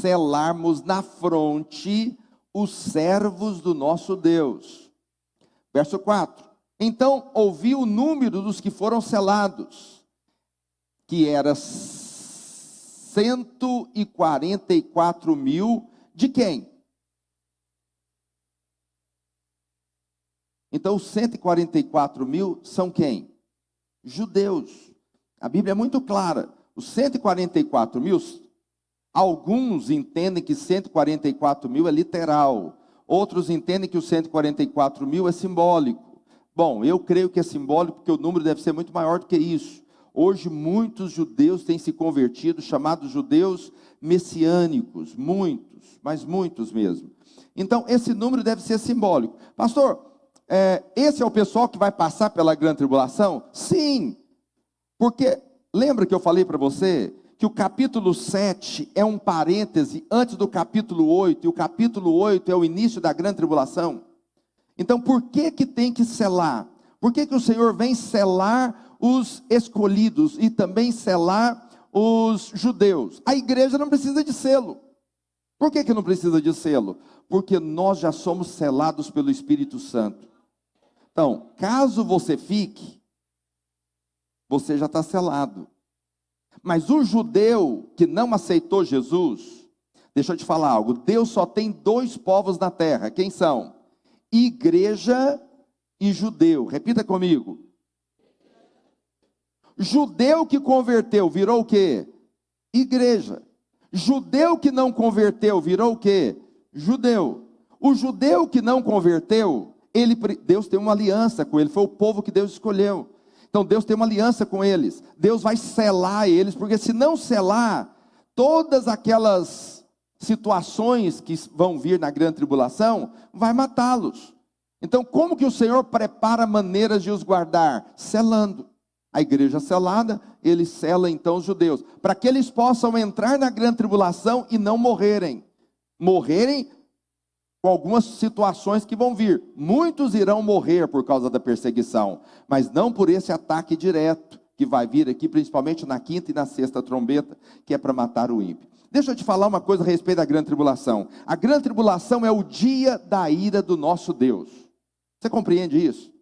selarmos na fronte os servos do nosso Deus. Verso 4. Então ouvi o número dos que foram selados, que era 144 mil, de quem? Então os 144 mil são quem? Judeus. A Bíblia é muito clara. Os 144 mil, alguns entendem que 144 mil é literal. Outros entendem que os 144 mil é simbólico. Bom, eu creio que é simbólico porque o número deve ser muito maior do que isso. Hoje muitos judeus têm se convertido, chamados judeus messiânicos. Muitos, mas muitos mesmo. Então esse número deve ser simbólico. Pastor, esse é o pessoal que vai passar pela grande tribulação? Sim, porque lembra que eu falei para você que o capítulo 7 é um parêntese antes do capítulo 8, e o capítulo 8 é o início da grande tribulação? Então por que tem que selar? Por que o Senhor vem selar os escolhidos e também selar os judeus? A igreja não precisa de selo. Por que não precisa de selo? Porque nós já somos selados pelo Espírito Santo. Então, caso você fique, você já está selado. Mas o judeu que não aceitou Jesus, deixa eu te falar algo, Deus só tem dois povos na terra. Quem são? Igreja e judeu. Repita comigo. Judeu que converteu, virou o quê? Igreja. Judeu que não converteu, virou o quê? Judeu. O judeu que não converteu, Deus tem uma aliança com ele, foi o povo que Deus escolheu. Então Deus tem uma aliança com eles. Deus vai selar eles, porque se não selar, todas aquelas situações que vão vir na grande tribulação, vai matá-los. Então como que o Senhor prepara maneiras de os guardar? Selando. A igreja selada, ele sela então os judeus, para que eles possam entrar na grande tribulação e não morrerem. Morrerem com algumas situações que vão vir. Muitos irão morrer por causa da perseguição, mas não por esse ataque direto que vai vir aqui, principalmente na quinta e na sexta trombeta, que é para matar o ímpio. Deixa eu te falar uma coisa a respeito da grande tribulação. A grande tribulação é o dia da ira do nosso Deus. Você compreende isso?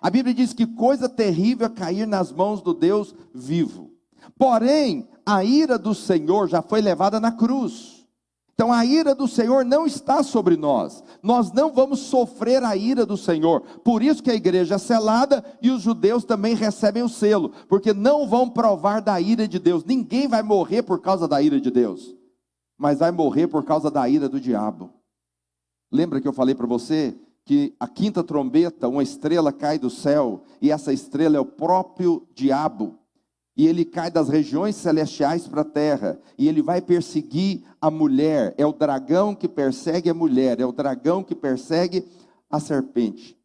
A Bíblia diz que coisa terrível é cair nas mãos do Deus vivo. Porém, a ira do Senhor já foi levada na cruz. Então a ira do Senhor não está sobre nós. Nós não vamos sofrer a ira do Senhor. Por isso que a igreja é selada e os judeus também recebem o selo. Porque não vão provar da ira de Deus. Ninguém vai morrer por causa da ira de Deus. Mas vai morrer por causa da ira do diabo. Lembra que eu falei para você que a quinta trombeta, uma estrela cai do céu, e essa estrela é o próprio diabo, e ele cai das regiões celestiais para a terra, e ele vai perseguir a mulher. É o dragão que persegue a mulher, é o dragão que persegue a serpente,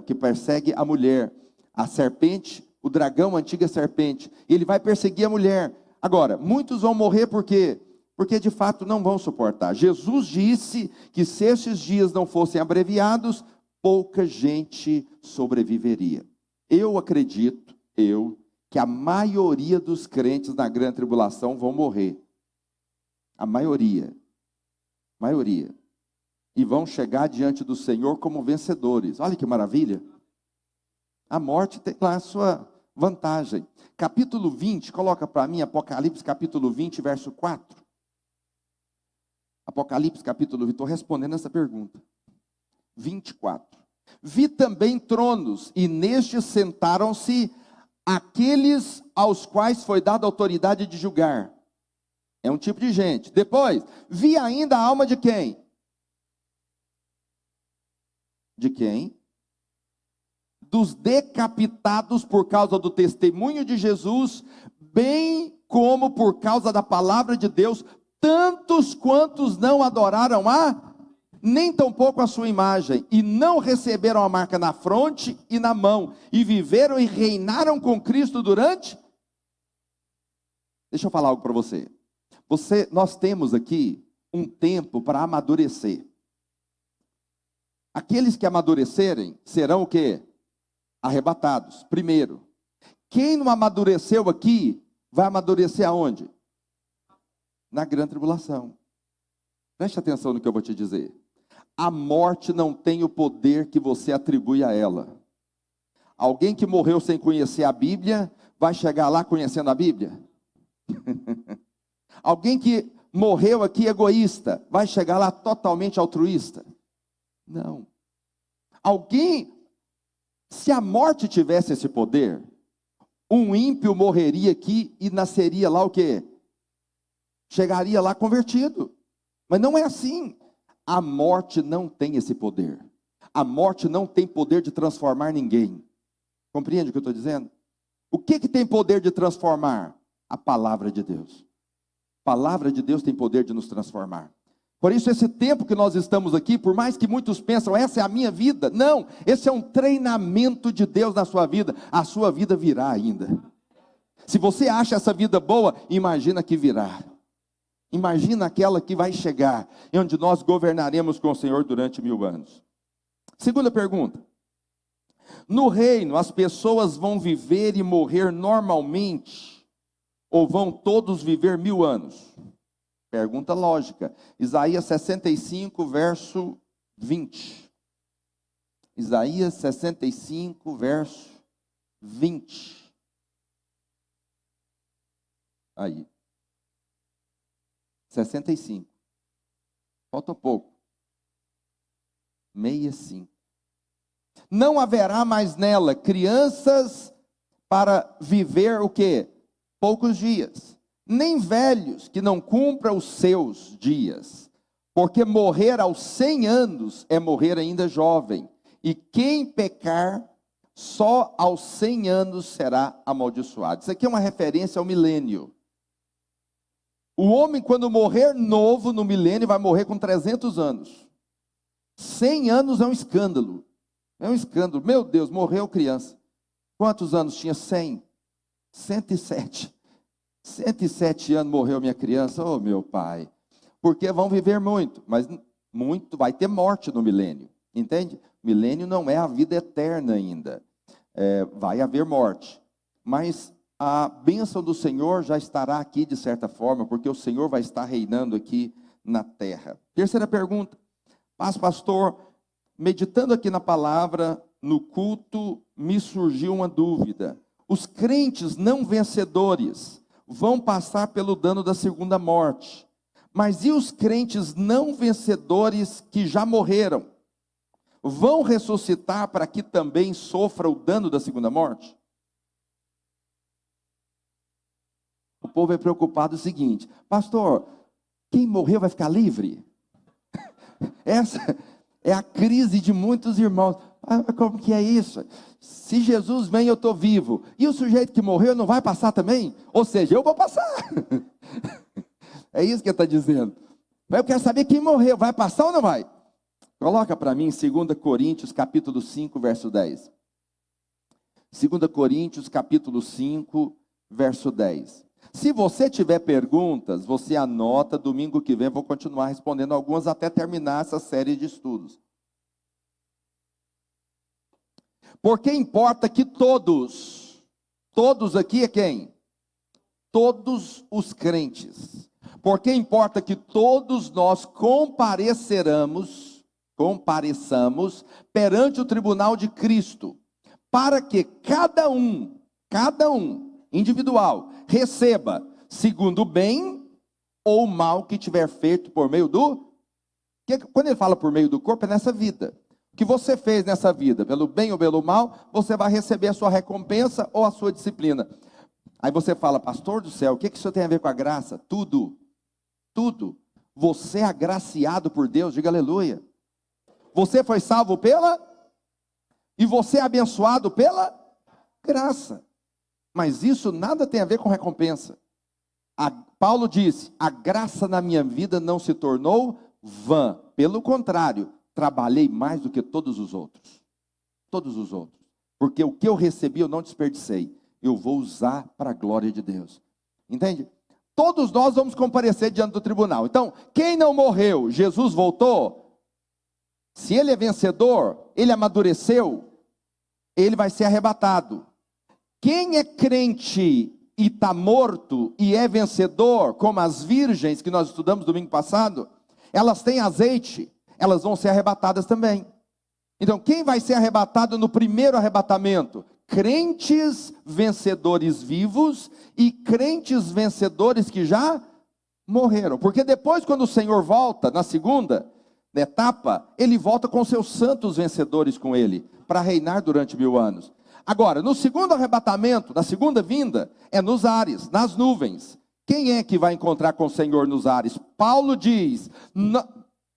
que persegue a mulher. A serpente, o dragão, a antiga serpente, ele vai perseguir a mulher. Agora, muitos vão morrer por quê? Porque de fato não vão suportar. Jesus disse que se esses dias não fossem abreviados, pouca gente sobreviveria. Eu acredito, que a maioria dos crentes na grande tribulação vão morrer. A maioria. E vão chegar diante do Senhor como vencedores. Olha que maravilha. A morte tem lá a sua vantagem. Capítulo 20, coloca para mim Apocalipse capítulo 20, verso 4. Apocalipse capítulo 20, estou respondendo essa pergunta. 24. Vi também tronos, e nestes sentaram-se aqueles aos quais foi dada autoridade de julgar. É um tipo de gente. Depois, vi ainda a alma de quem? De quem? Dos decapitados por causa do testemunho de Jesus, bem como por causa da palavra de Deus, tantos quantos não adoraram nem tampouco a sua imagem, e não receberam a marca na fronte e na mão, e viveram e reinaram com Cristo durante... Deixa eu falar algo para você. Nós temos aqui um tempo para amadurecer. Aqueles que amadurecerem serão o quê? Arrebatados. Primeiro, quem não amadureceu aqui, vai amadurecer aonde? Na grande tribulação. Preste atenção no que eu vou te dizer. A morte não tem o poder que você atribui a ela. Alguém que morreu sem conhecer a Bíblia, vai chegar lá conhecendo a Bíblia? Alguém que morreu aqui egoísta, vai chegar lá totalmente altruísta? Não. Alguém, se a morte tivesse esse poder, um ímpio morreria aqui e nasceria lá o quê? Chegaria lá convertido. Mas não é assim. A morte não tem esse poder. A morte não tem poder de transformar ninguém. Compreende o que eu estou dizendo? O que tem poder de transformar? A palavra de Deus. A palavra de Deus tem poder de nos transformar. Por isso esse tempo que nós estamos aqui, por mais que muitos pensam, essa é a minha vida. Não, esse é um treinamento de Deus na sua vida. A sua vida virá ainda. Se você acha essa vida boa, imagina que virá. Imagina aquela que vai chegar, onde nós governaremos com o Senhor durante 1000 anos. Segunda pergunta. No reino, as pessoas vão viver e morrer normalmente, ou vão todos viver 1000 anos? Pergunta lógica. Isaías 65, verso 20. Isaías 65, verso 20. Aí. 65. Falta pouco. 65. Não haverá mais nela crianças para viver o quê? Poucos dias. Nem velhos que não cumpram os seus dias. Porque morrer aos 100 anos é morrer ainda jovem. E quem pecar, só aos 100 anos será amaldiçoado. Isso aqui é uma referência ao milênio. O homem, quando morrer novo no milênio, vai morrer com 300 anos. 100 anos é um escândalo. É um escândalo. Meu Deus, morreu criança. Quantos anos tinha? 100. 107. 107 anos morreu minha criança. Oh, meu pai. Porque vão viver muito. Mas muito vai ter morte no milênio. Entende? Milênio não é a vida eterna ainda. Vai haver morte. Mas a bênção do Senhor já estará aqui de certa forma, porque o Senhor vai estar reinando aqui na terra. Terceira pergunta. Pastor, meditando aqui na palavra, no culto, me surgiu uma dúvida. Os crentes não vencedores vão passar pelo dano da segunda morte. Mas e os crentes não vencedores que já morreram? Vão ressuscitar para que também sofra o dano da segunda morte? O povo é preocupado o seguinte: pastor, quem morreu vai ficar livre? Essa é a crise de muitos irmãos. Como que é isso? Se Jesus vem, eu estou vivo. E o sujeito que morreu não vai passar também? Ou seja, eu vou passar. É isso que ele está dizendo. Mas eu quero saber quem morreu. Vai passar ou não vai? Coloca para mim 2 Coríntios capítulo 5, verso 10. 2 Coríntios capítulo 5, verso 10. Se você tiver perguntas, você anota. Domingo que vem eu vou continuar respondendo algumas até terminar essa série de estudos. Porque importa que todos aqui é quem? Todos os crentes. Porque importa que todos nós compareçamos perante o tribunal de Cristo, para que cada um, individual, receba segundo o bem ou o mal que tiver feito por meio do... Quando ele fala por meio do corpo, é nessa vida. O que você fez nessa vida, pelo bem ou pelo mal, você vai receber a sua recompensa ou a sua disciplina. Aí você fala, pastor do céu, o que isso tem a ver com a graça? Tudo. Você é agraciado por Deus, diga aleluia. Você foi salvo e você é abençoado pela graça. Mas isso nada tem a ver com recompensa. Paulo disse, a graça na minha vida não se tornou vã. Pelo contrário, trabalhei mais do que todos os outros. Todos os outros. Porque o que eu recebi eu não desperdicei. Eu vou usar para a glória de Deus. Entende? Todos nós vamos comparecer diante do tribunal. Então, quem não morreu, Jesus voltou. Se ele é vencedor, ele amadureceu, ele vai ser arrebatado. Quem é crente e está morto e é vencedor, como as virgens que nós estudamos domingo passado, elas têm azeite, elas vão ser arrebatadas também. Então, quem vai ser arrebatado no primeiro arrebatamento? Crentes vencedores vivos e crentes vencedores que já morreram. Porque depois, quando o Senhor volta, na segunda etapa, ele volta com seus santos vencedores com ele, para reinar durante 1000 anos. Agora, no segundo arrebatamento, na segunda vinda, é nos ares, nas nuvens. Quem é que vai encontrar com o Senhor nos ares? Paulo diz,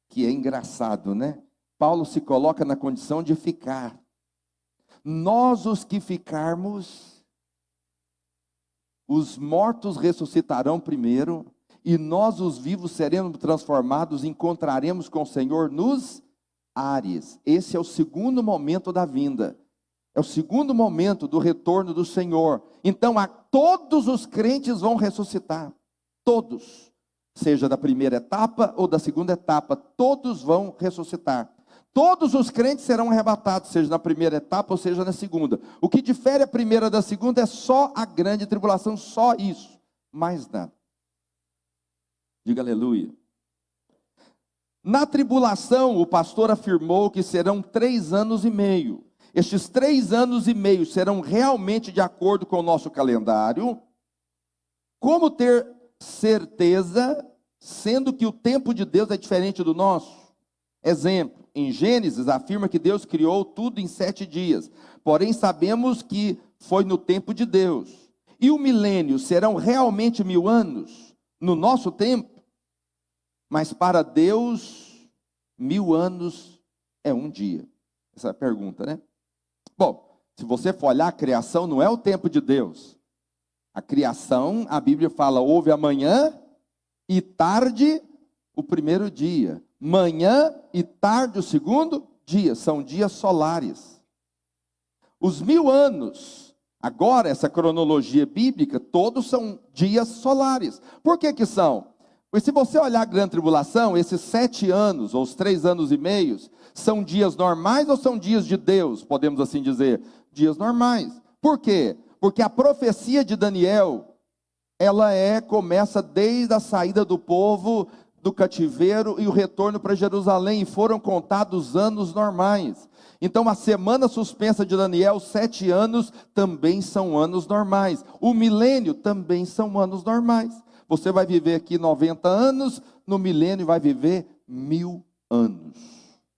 que é engraçado, né? Paulo se coloca na condição de ficar. Nós os que ficarmos, os mortos ressuscitarão primeiro, e nós os vivos seremos transformados, encontraremos com o Senhor nos ares. Esse é o segundo momento da vinda. É o segundo momento do retorno do Senhor. Então, todos os crentes vão ressuscitar. Todos. Seja da primeira etapa ou da segunda etapa, todos vão ressuscitar. Todos os crentes serão arrebatados, seja na primeira etapa ou seja na segunda. O que difere a primeira da segunda é só a grande tribulação, só isso. Mais nada. Diga aleluia. Na tribulação, o pastor afirmou que serão 3 anos e meio. Estes 3 anos e meio serão realmente de acordo com o nosso calendário. Como ter certeza, sendo que o tempo de Deus é diferente do nosso? Exemplo, em Gênesis afirma que Deus criou tudo em 7 dias. Porém sabemos que foi no tempo de Deus. E o milênio serão realmente 1000 anos no nosso tempo? Mas para Deus, 1000 anos é um dia. Essa é a pergunta, né? Bom, se você for olhar, a criação não é o tempo de Deus. A criação, a Bíblia fala, houve amanhã e tarde o primeiro dia. Manhã e tarde o segundo dia. São dias solares. Os 1000 anos, agora essa cronologia bíblica, todos são dias solares. Por que que são? Porque se você olhar a grande tribulação, esses 7 anos, ou os 3 anos e meios, são dias normais ou são dias de Deus, podemos assim dizer? Dias normais. Por quê? Porque a profecia de Daniel, ela começa desde a saída do povo do cativeiro e o retorno para Jerusalém, e foram contados anos normais. Então a semana suspensa de Daniel, 7 anos, também são anos normais. O milênio também são anos normais. Você vai viver aqui 90 anos, no milênio vai viver 1000 anos.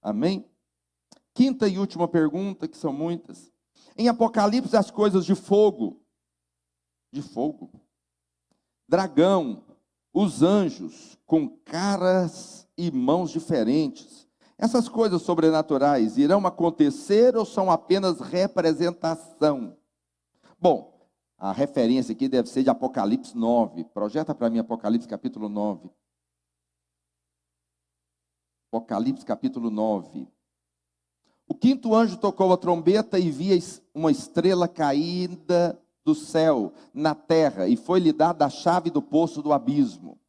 Amém? Quinta e última pergunta, que são muitas. Em Apocalipse, as coisas de fogo, dragão, os anjos com caras e mãos diferentes. Essas coisas sobrenaturais irão acontecer ou são apenas representação? Bom, a referência aqui deve ser de Apocalipse 9. Projeta para mim Apocalipse capítulo 9. Apocalipse capítulo 9. O 5º anjo tocou a trombeta e via uma estrela caída do céu na terra, e foi-lhe dada a chave do poço do abismo.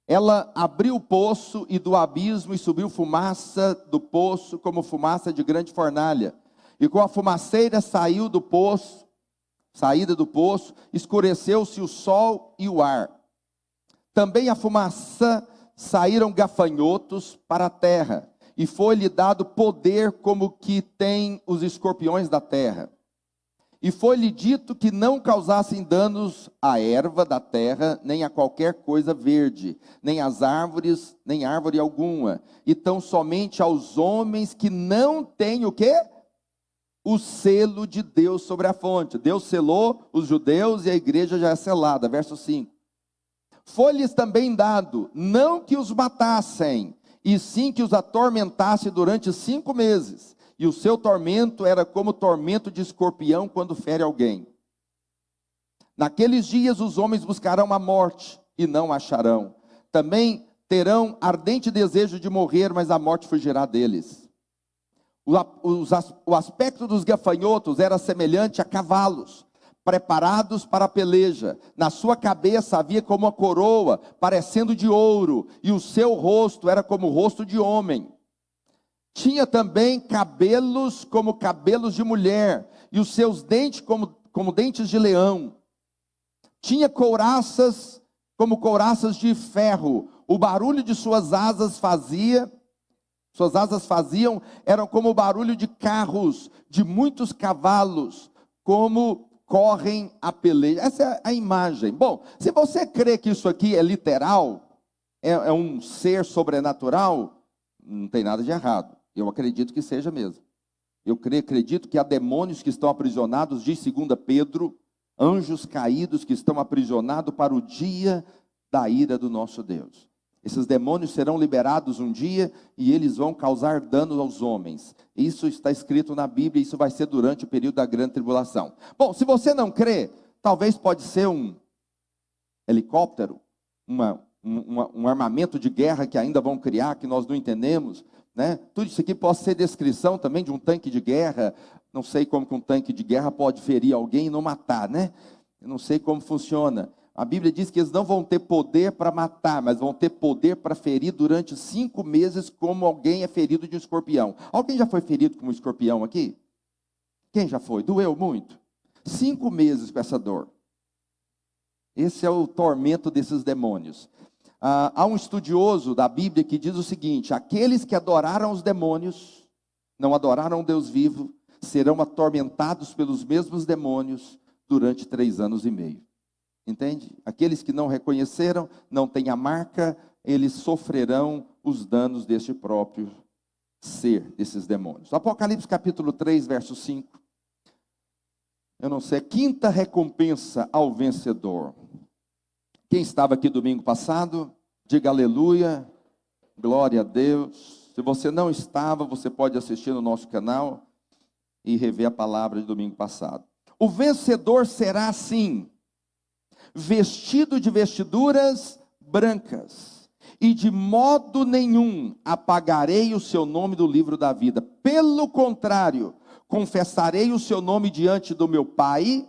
Ela abriu o poço e do abismo, e subiu fumaça do poço como fumaça de grande fornalha. E com a fumaceira saída do poço, escureceu-se o sol e o ar. Também a fumaça saíram gafanhotos para a terra, e foi-lhe dado poder como que tem os escorpiões da terra. E foi-lhe dito que não causassem danos à erva da terra, nem a qualquer coisa verde, nem às árvores, nem árvore alguma. E tão somente aos homens que não têm o quê? O selo de Deus sobre a fonte. Deus selou os judeus e a igreja já é selada. Verso 5. Foi-lhes também dado, não que os matassem, e sim que os atormentasse durante 5 meses. E o seu tormento era como o tormento de escorpião quando fere alguém. Naqueles dias os homens buscarão a morte e não a acharão. Também terão ardente desejo de morrer, mas a morte fugirá deles. O aspecto dos gafanhotos era semelhante a cavalos, preparados para a peleja. Na sua cabeça havia como uma coroa, parecendo de ouro, e o seu rosto era como o rosto de homem. Tinha também cabelos como cabelos de mulher, e os seus dentes como dentes de leão. Tinha couraças como couraças de ferro. O barulho de suas asas faziam, eram como o barulho de carros, de muitos cavalos, como correm a peleja. Essa é a imagem. Bom, se você crê que isso aqui é literal, é um ser sobrenatural, não tem nada de errado. Eu acredito que seja mesmo. Eu acredito que há demônios que estão aprisionados, diz 2 Pedro, anjos caídos que estão aprisionados para o dia da ira do nosso Deus. Esses demônios serão liberados um dia e eles vão causar danos aos homens. Isso está escrito na Bíblia, isso vai ser durante o período da grande tribulação. Bom, se você não crê, talvez pode ser um helicóptero, um armamento de guerra que ainda vão criar, que nós não entendemos, né? Tudo isso aqui pode ser descrição também de um tanque de guerra. Não sei como que um tanque de guerra pode ferir alguém e não matar, né? Eu não sei como funciona. A Bíblia diz que eles não vão ter poder para matar, mas vão ter poder para ferir durante 5 meses, como alguém é ferido de um escorpião. Alguém já foi ferido com um escorpião aqui? Quem já foi? Doeu muito? 5 meses com essa dor. Esse é o tormento desses demônios. Há um estudioso da Bíblia que diz o seguinte: aqueles que adoraram os demônios, não adoraram o Deus vivo, serão atormentados pelos mesmos demônios durante 3 anos e meio. Entende? Aqueles que não reconheceram, não têm a marca, eles sofrerão os danos deste próprio ser, desses demônios. Apocalipse capítulo 3, verso 5. Eu não sei, a 5ª recompensa ao vencedor. Quem estava aqui domingo passado, diga aleluia, glória a Deus. Se você não estava, você pode assistir no nosso canal e rever a palavra de domingo passado. O vencedor será assim: vestido de vestiduras brancas, e de modo nenhum apagarei o seu nome do livro da vida. Pelo contrário, confessarei o seu nome diante do meu Pai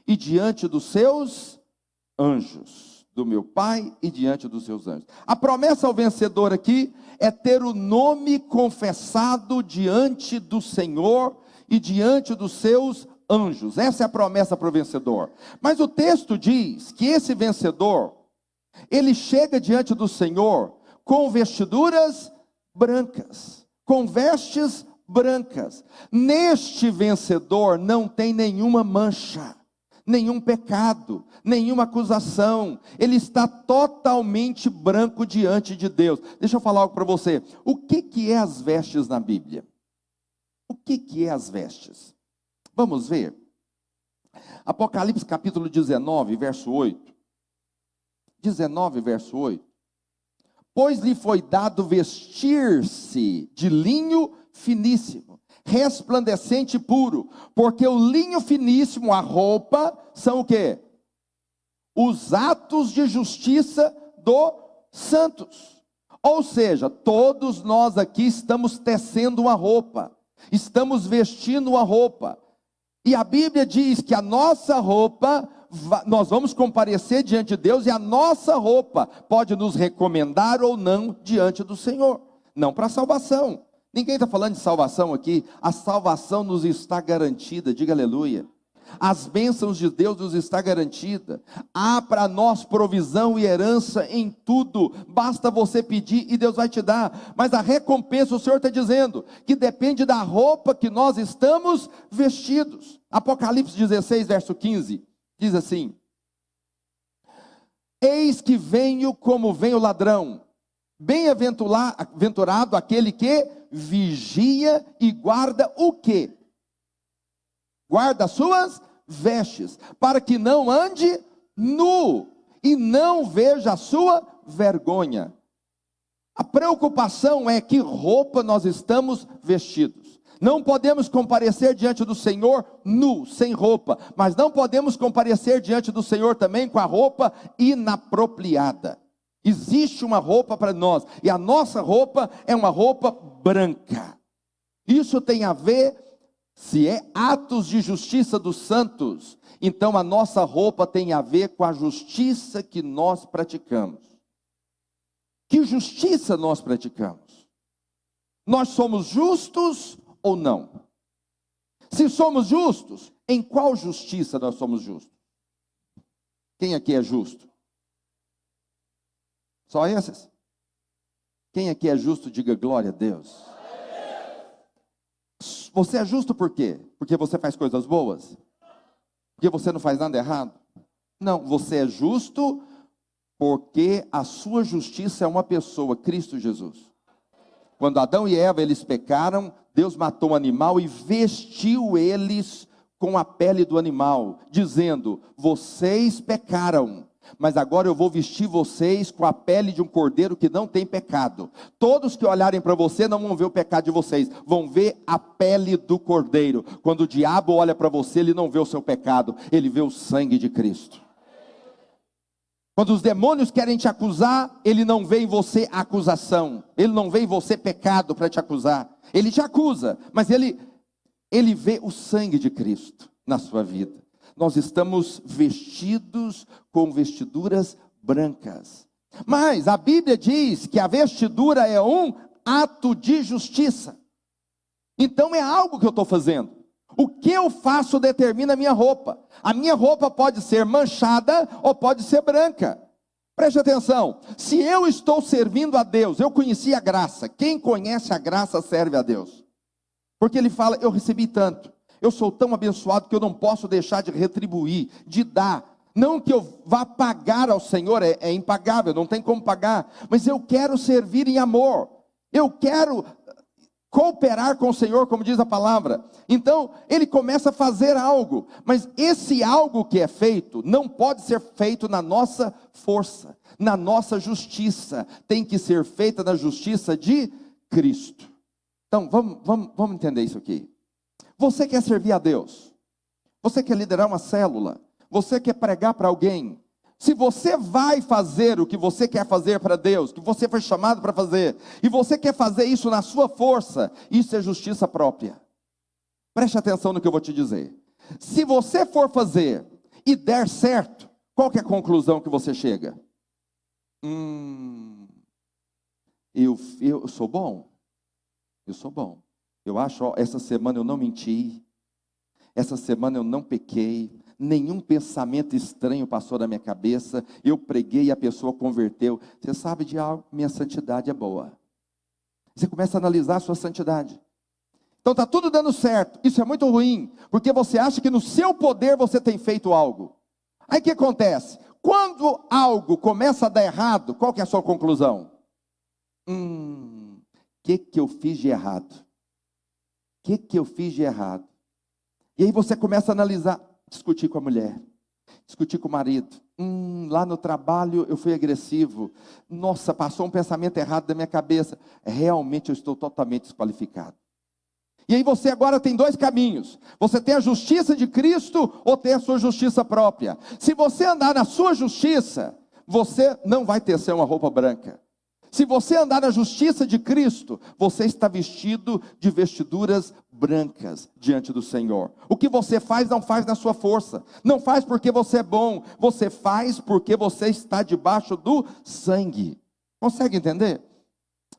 e diante dos seus anjos. Do meu Pai e diante dos seus anjos. A promessa ao vencedor aqui é ter o nome confessado diante do Senhor e diante dos seus anjos. Essa é a promessa para o vencedor. Mas o texto diz que esse vencedor, ele chega diante do Senhor com vestiduras brancas, com vestes brancas. Neste vencedor não tem nenhuma mancha, nenhum pecado, nenhuma acusação. Ele está totalmente branco diante de Deus. Deixa eu falar algo para você. O que é as vestes na Bíblia? O que é as vestes? Vamos ver. Apocalipse capítulo 19, verso 8. 19, verso 8. Pois lhe foi dado vestir-se de linho finíssimo, resplandecente e puro, porque o linho finíssimo, a roupa, são o quê? Os atos de justiça dos santos. Ou seja, todos nós aqui estamos tecendo uma roupa, estamos vestindo uma roupa. E a Bíblia diz que a nossa roupa, nós vamos comparecer diante de Deus, e a nossa roupa pode nos recomendar ou não diante do Senhor. Não para salvação. Ninguém está falando de salvação aqui. A salvação nos está garantida, diga aleluia. As bênçãos de Deus nos está garantida. Há para nós provisão e herança em tudo. Basta você pedir e Deus vai te dar. Mas a recompensa, o Senhor está dizendo, que depende da roupa que nós estamos vestidos. Apocalipse 16, verso 15, diz assim: eis que venho como vem o ladrão. Bem-aventurado aquele que vigia e guarda o quê? Guarda as suas vestes, para que não ande nu e não veja a sua vergonha. A preocupação é que roupa nós estamos vestidos. Não podemos comparecer diante do Senhor nu, sem roupa, mas não podemos comparecer diante do Senhor também com a roupa inapropriada. Existe uma roupa para nós, e a nossa roupa é uma roupa branca. Isso tem a ver, se é atos de justiça dos santos, então a nossa roupa tem a ver com a justiça que nós praticamos. Que justiça nós praticamos? Nós somos justos ou não? Se somos justos, em qual justiça nós somos justos? Quem aqui é justo? Só esses? Quem aqui é justo, diga glória a Deus. Você é justo por quê? Porque você faz coisas boas? Porque você não faz nada errado? Não, você é justo porque a sua justiça é uma pessoa, Cristo Jesus. Quando Adão e Eva, eles pecaram, Deus matou um animal e vestiu eles com a pele do animal, dizendo: vocês pecaram, mas agora eu vou vestir vocês com a pele de um cordeiro que não tem pecado. Todos que olharem para você não vão ver o pecado de vocês, vão ver a pele do cordeiro. Quando o diabo olha para você, ele não vê o seu pecado, ele vê o sangue de Cristo. Quando os demônios querem te acusar, ele não vê em você acusação, ele não vê em você pecado para te acusar. Ele te acusa, mas ele vê o sangue de Cristo na sua vida. Nós estamos vestidos com vestiduras brancas. Mas a Bíblia diz que a vestidura é um ato de justiça. Então é algo que eu estou fazendo. O que eu faço determina a minha roupa. A minha roupa pode ser manchada ou pode ser branca. Preste atenção. Se eu estou servindo a Deus, eu conheci a graça. Quem conhece a graça serve a Deus. Porque ele fala: eu recebi tanto, eu sou tão abençoado que eu não posso deixar de retribuir, de dar. Não que eu vá pagar ao Senhor, é impagável, não tem como pagar. Mas eu quero servir em amor. Eu quero cooperar com o Senhor, como diz a palavra. Então, ele começa a fazer algo. Mas esse algo que é feito, não pode ser feito na nossa força, na nossa justiça. Tem que ser feita na justiça de Cristo. Então, vamos entender isso aqui. Você quer servir a Deus? Você quer liderar uma célula? Você quer pregar para alguém? Se você vai fazer o que você quer fazer para Deus, que você foi chamado para fazer, e você quer fazer isso na sua força, isso é justiça própria. Preste atenção no que eu vou te dizer. Se você for fazer e der certo, qual que é a conclusão que você chega? Eu sou bom. Eu sou bom. Eu acho, essa semana eu não menti. Essa semana eu não pequei. Nenhum pensamento estranho passou na minha cabeça. Eu preguei e a pessoa converteu. Você sabe de algo? Minha santidade é boa. Você começa a analisar a sua santidade. Então está tudo dando certo. Isso é muito ruim, porque você acha que no seu poder você tem feito algo. Aí o que acontece? Quando algo começa a dar errado, qual que é a sua conclusão? O que eu fiz de errado? O que eu fiz de errado? E aí você começa a analisar. Discutir com a mulher, discutir com o marido. Lá no trabalho eu fui agressivo. Nossa, passou um pensamento errado da minha cabeça. Realmente eu estou totalmente desqualificado. E aí você agora tem dois caminhos. Você tem a justiça de Cristo ou tem a sua justiça própria. Se você andar na sua justiça, você não vai ter uma roupa branca. Se você andar na justiça de Cristo, você está vestido de vestiduras brancas diante do Senhor. O que você faz, não faz na sua força. Não faz porque você é bom. Você faz porque você está debaixo do sangue. Consegue entender?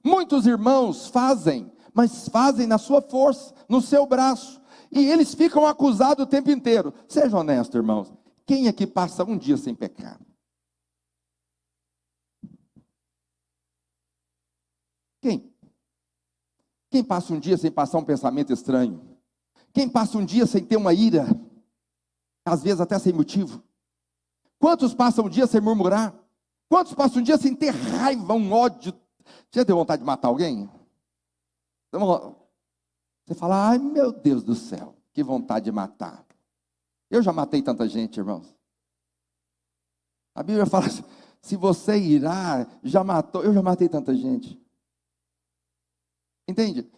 Muitos irmãos fazem, mas fazem na sua força, no seu braço. E eles ficam acusados o tempo inteiro. Seja honesto, irmãos. Quem aqui passa um dia sem pecar? Quem passa um dia sem passar um pensamento estranho? Quem passa um dia sem ter uma ira? Às vezes até sem motivo. Quantos passam um dia sem murmurar? Quantos passam um dia sem ter raiva, um ódio? Você já deu vontade de matar alguém? Você fala: ai meu Deus do céu, que vontade de matar. Eu já matei tanta gente, irmãos. A Bíblia fala assim: se você irá, já matou. Eu já matei tanta gente. Entende?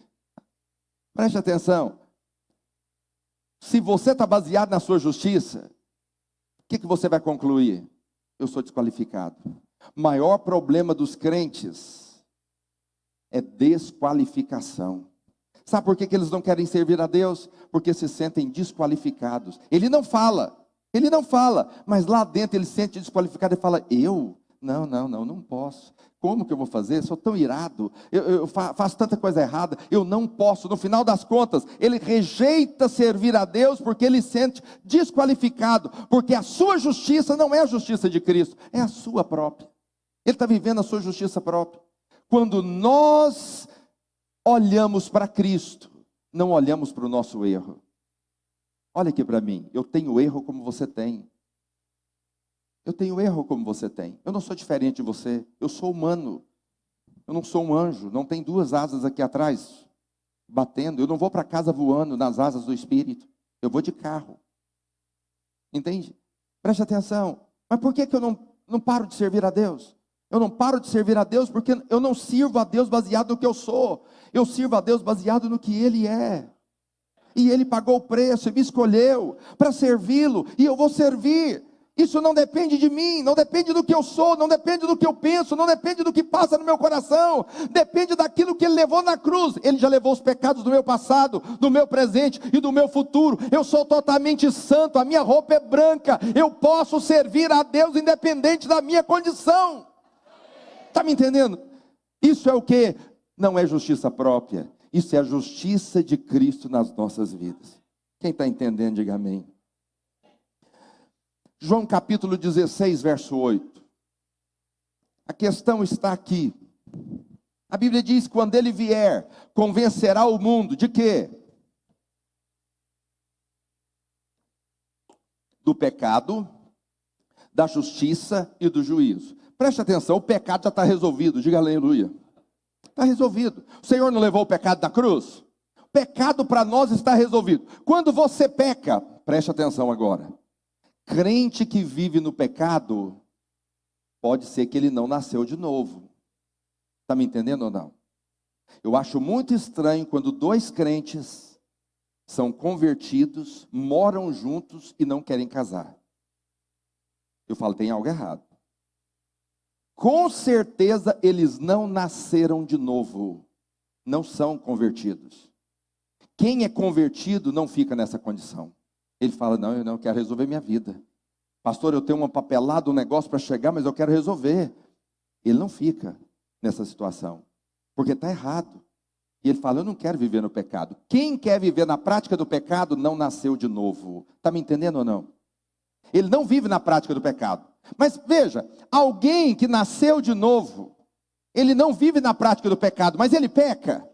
Preste atenção. Se você está baseado na sua justiça, o que você vai concluir? Eu sou desqualificado. O maior problema dos crentes é desqualificação. Sabe por que eles não querem servir a Deus? Porque se sentem desqualificados. Ele não fala, mas lá dentro ele se sente desqualificado e fala: eu? Não posso. Como que eu vou fazer? Sou tão irado, eu faço tanta coisa errada, eu não posso. No final das contas, ele rejeita servir a Deus porque ele se sente desqualificado, porque a sua justiça não é a justiça de Cristo, é a sua própria. Ele está vivendo a sua justiça própria. Quando nós olhamos para Cristo, não olhamos para o nosso erro. Olha aqui para mim, eu tenho erro como você tem. Eu tenho erro como você tem. Eu não sou diferente de você, eu sou humano. Eu não sou um anjo, não tem duas asas aqui atrás, batendo. Eu não vou para casa voando nas asas do Espírito. Eu vou de carro. Entende? Preste atenção. Mas por que eu não paro de servir a Deus? Eu não paro de servir a Deus porque eu não sirvo a Deus baseado no que eu sou. Eu sirvo a Deus baseado no que Ele é. E Ele pagou o preço e me escolheu para servi-lo. E eu vou servir. Isso não depende de mim, não depende do que eu sou, não depende do que eu penso, não depende do que passa no meu coração. Depende daquilo que Ele levou na cruz. Ele já levou os pecados do meu passado, do meu presente e do meu futuro. Eu sou totalmente santo, a minha roupa é branca. Eu posso servir a Deus independente da minha condição. Está me entendendo? Isso é o que? Não é justiça própria. Isso é a justiça de Cristo nas nossas vidas. Quem está entendendo, diga amém. João capítulo 16, verso 8. A questão está aqui. A Bíblia diz que quando Ele vier, convencerá o mundo de quê? Do pecado, da justiça e do juízo. Preste atenção, o pecado já está resolvido, diga aleluia. Está resolvido. O Senhor não levou o pecado na cruz? O pecado para nós está resolvido. Quando você peca, preste atenção agora. Crente que vive no pecado, pode ser que ele não nasceu de novo. Está me entendendo ou não? Eu acho muito estranho quando dois crentes são convertidos, moram juntos e não querem casar. Eu falo, tem algo errado. Com certeza eles não nasceram de novo, não são convertidos. Quem é convertido não fica nessa condição. Ele fala, não, eu não quero resolver minha vida. Pastor, eu tenho uma papelada, um negócio para chegar, mas eu quero resolver. Ele não fica nessa situação, porque está errado. E ele fala, eu não quero viver no pecado. Quem quer viver na prática do pecado não nasceu de novo. Está me entendendo ou não? Ele não vive na prática do pecado. Mas veja, alguém que nasceu de novo, ele não vive na prática do pecado, mas ele peca.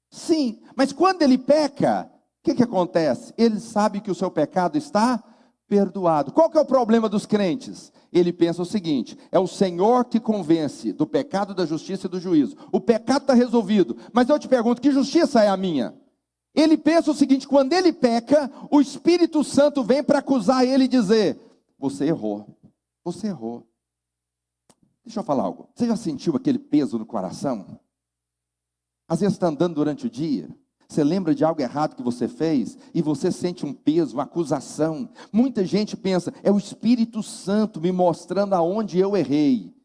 Sim, mas quando ele peca, o que acontece? Ele sabe que o seu pecado está perdoado. Qual que é o problema dos crentes? Ele pensa o seguinte, é o Senhor que convence do pecado, da justiça e do juízo. O pecado está resolvido, mas eu te pergunto, que justiça é a minha? Ele pensa o seguinte, quando ele peca, o Espírito Santo vem para acusar ele e dizer, você errou, você errou. Deixa eu falar algo, você já sentiu aquele peso no coração? Às vezes está andando durante o dia, você lembra de algo errado que você fez e você sente um peso, uma acusação. Muita gente pensa, é o Espírito Santo me mostrando aonde eu errei.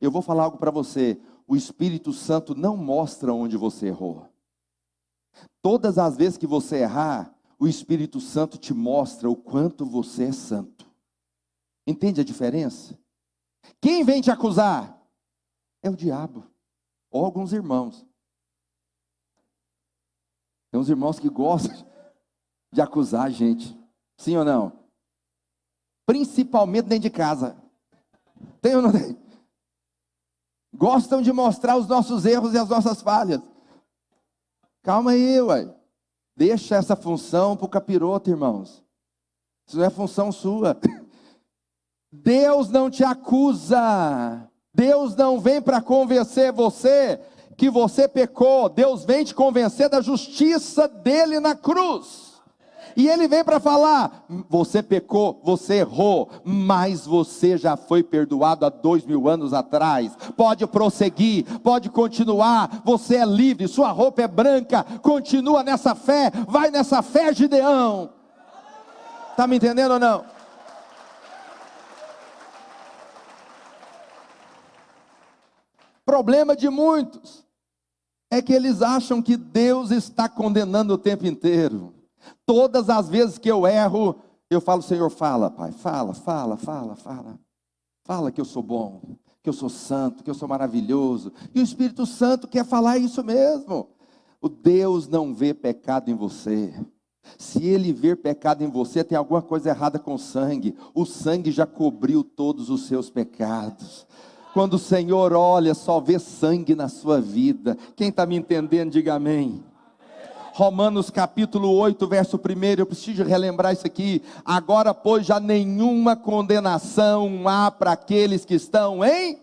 Eu vou falar algo para você, o Espírito Santo não mostra onde você errou. Todas as vezes que você errar, o Espírito Santo te mostra o quanto você é santo. Entende a diferença? Quem vem te acusar? É o diabo, ou alguns irmãos. Tem uns irmãos que gostam de acusar a gente. Sim ou não? Principalmente dentro de casa. Tem ou não tem? Gostam de mostrar os nossos erros e as nossas falhas. Calma aí, ué. Deixa essa função para o capiroto, irmãos. Isso não é função sua. Deus não te acusa. Deus não vem para convencer você que você pecou. Deus vem te convencer da justiça dele na cruz. E ele vem para falar, você pecou, você errou, mas você já foi perdoado há 2000 anos atrás. Pode prosseguir, pode continuar, você é livre, sua roupa é branca, continua nessa fé, vai nessa fé, Gideão. Está me entendendo ou não? Problema de muitos é que eles acham que Deus está condenando o tempo inteiro. Todas as vezes que eu erro, eu falo, Senhor, fala, Pai, fala. Fala que eu sou bom, que eu sou santo, que eu sou maravilhoso. E o Espírito Santo quer falar isso mesmo. O Deus não vê pecado em você. Se Ele ver pecado em você, tem alguma coisa errada com o sangue. O sangue já cobriu todos os seus pecados. Quando o Senhor olha, só vê sangue na sua vida. Quem está me entendendo, diga amém. Romanos capítulo 8, verso 1, eu preciso relembrar isso aqui. Agora, pois, já nenhuma condenação há para aqueles que estão em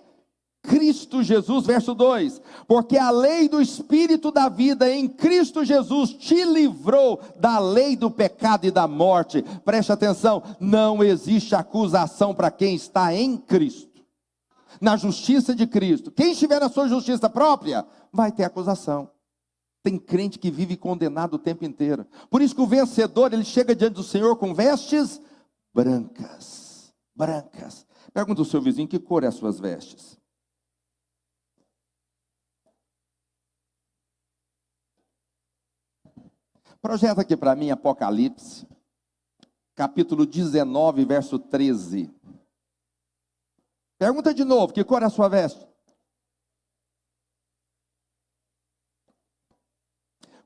Cristo Jesus, verso 2, porque a lei do Espírito da vida em Cristo Jesus te livrou da lei do pecado e da morte. Preste atenção, não existe acusação para quem está em Cristo, na justiça de Cristo. Quem estiver na sua justiça própria, vai ter acusação. Tem crente que vive condenado o tempo inteiro. Por isso que o vencedor, ele chega diante do Senhor com vestes brancas, brancas. Pergunta ao seu vizinho, que cor é as suas vestes? Projeta aqui para mim Apocalipse, capítulo 19, verso 13. Pergunta de novo, que cor é a sua veste?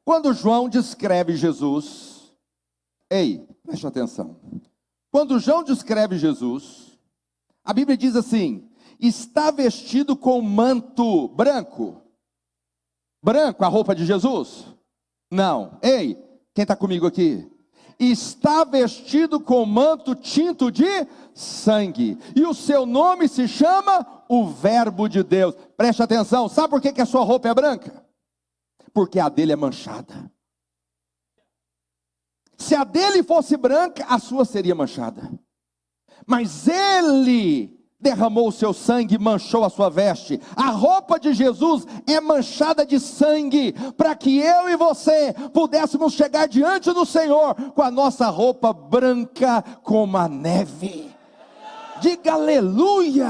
Quando João descreve Jesus, preste atenção. Quando João descreve Jesus, a Bíblia diz assim: está vestido com manto branco. Branco, a roupa de Jesus? Não. Quem está comigo aqui? Está vestido com manto tinto de sangue, e o seu nome se chama o Verbo de Deus. Preste atenção, sabe por que a sua roupa é branca? Porque a dele é manchada. Se a dele fosse branca, a sua seria manchada. Mas ele derramou o seu sangue e manchou a sua veste. A roupa de Jesus é manchada de sangue, para que eu e você pudéssemos chegar diante do Senhor com a nossa roupa branca como a neve. Diga aleluia!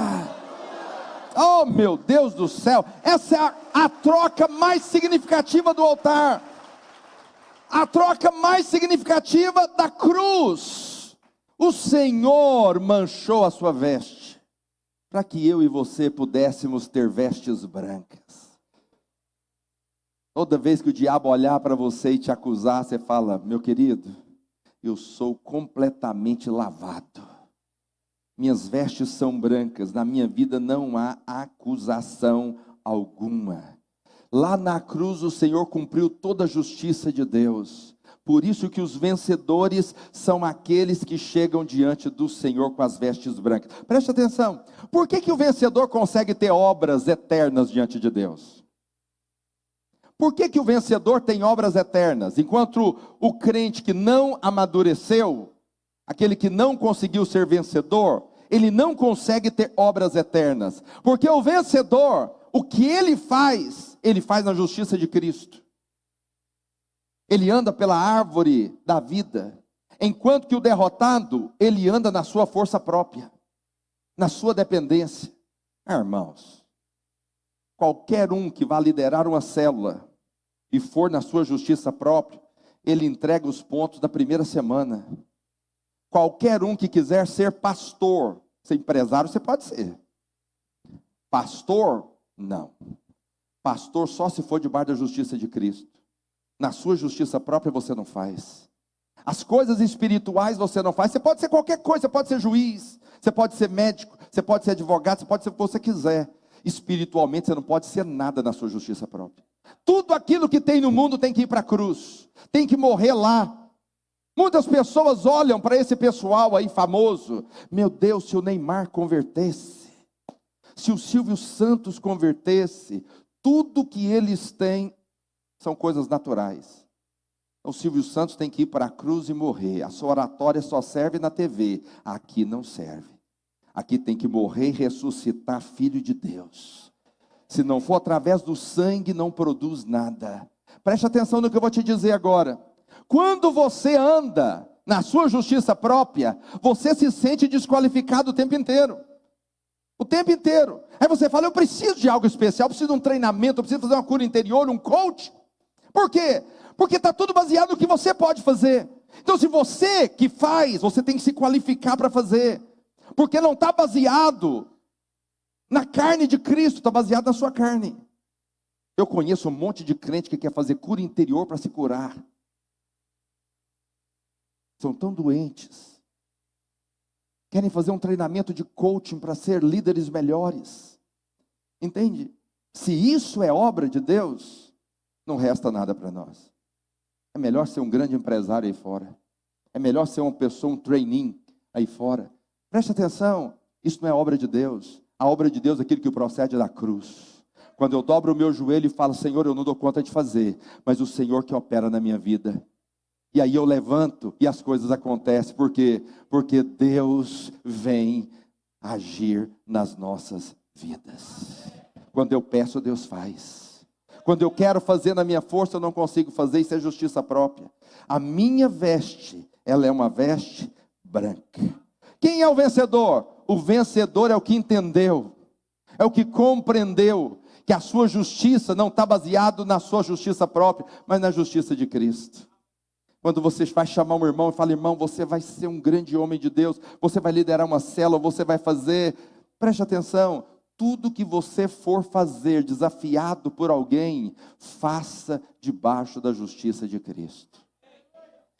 Oh meu Deus do céu, essa é a troca mais significativa do altar, a troca mais significativa da cruz. O Senhor manchou a sua veste, para que eu e você pudéssemos ter vestes brancas. Toda vez que o diabo olhar para você e te acusar, você fala: meu querido, eu sou completamente lavado, minhas vestes são brancas, na minha vida não há acusação alguma. Lá na cruz o Senhor cumpriu toda a justiça de Deus. Por isso que os vencedores são aqueles que chegam diante do Senhor com as vestes brancas. Preste atenção, por que o vencedor consegue ter obras eternas diante de Deus? Por que o vencedor tem obras eternas, enquanto o crente que não amadureceu, aquele que não conseguiu ser vencedor, ele não consegue ter obras eternas? Porque o vencedor, o que ele faz na justiça de Cristo. Ele anda pela árvore da vida, enquanto que o derrotado, ele anda na sua força própria, na sua dependência. Irmãos, qualquer um que vá liderar uma célula e for na sua justiça própria, ele entrega os pontos da primeira semana. Qualquer um que quiser ser pastor, ser empresário, você pode ser. Pastor, não. Pastor só se for debaixo da justiça de Cristo. Na sua justiça própria você não faz. As coisas espirituais você não faz. Você pode ser qualquer coisa, você pode ser juiz, você pode ser médico, você pode ser advogado, você pode ser o que você quiser. Espiritualmente você não pode ser nada na sua justiça própria. Tudo aquilo que tem no mundo tem que ir para a cruz, tem que morrer lá. Muitas pessoas olham para esse pessoal aí famoso: meu Deus, se o Neymar convertesse, se o Silvio Santos convertesse, tudo que eles têm são coisas naturais. O Silvio Santos tem que ir para a cruz e morrer. A sua oratória só serve na TV. Aqui não serve. Aqui tem que morrer e ressuscitar filho de Deus. Se não for através do sangue, não produz nada. Preste atenção no que eu vou te dizer agora. Quando você anda na sua justiça própria, você se sente desqualificado o tempo inteiro. O tempo inteiro. Aí você fala: eu preciso de algo especial, eu preciso de um treinamento, eu preciso fazer uma cura interior, um coach. Por quê? Porque está tudo baseado no que você pode fazer. Então, se você que faz, você tem que se qualificar para fazer. Porque não está baseado na carne de Cristo, está baseado na sua carne. Eu conheço um monte de crente que quer fazer cura interior para se curar. São tão doentes. Querem fazer um treinamento de coaching para ser líderes melhores. Entende? Se isso é obra de Deus, não resta nada para nós. É melhor ser um grande empresário aí fora. É melhor ser uma pessoa, um trainee aí fora. Preste atenção, isso não é obra de Deus. A obra de Deus é aquilo que procede da cruz. Quando eu dobro o meu joelho e falo, Senhor, eu não dou conta de fazer, mas o Senhor que opera na minha vida. E aí eu levanto e as coisas acontecem. Por quê? Porque Deus vem agir nas nossas vidas. Quando eu peço, Deus faz. Quando eu quero fazer na minha força, eu não consigo fazer, isso é justiça própria. A minha veste, ela é uma veste branca. Quem é o vencedor? O vencedor é o que entendeu, é o que compreendeu que a sua justiça não está baseada na sua justiça própria, mas na justiça de Cristo. Quando você vai chamar um irmão e fala, irmão, você vai ser um grande homem de Deus, você vai liderar uma célula, você vai fazer, preste atenção, tudo que você for fazer, desafiado por alguém, faça debaixo da justiça de Cristo.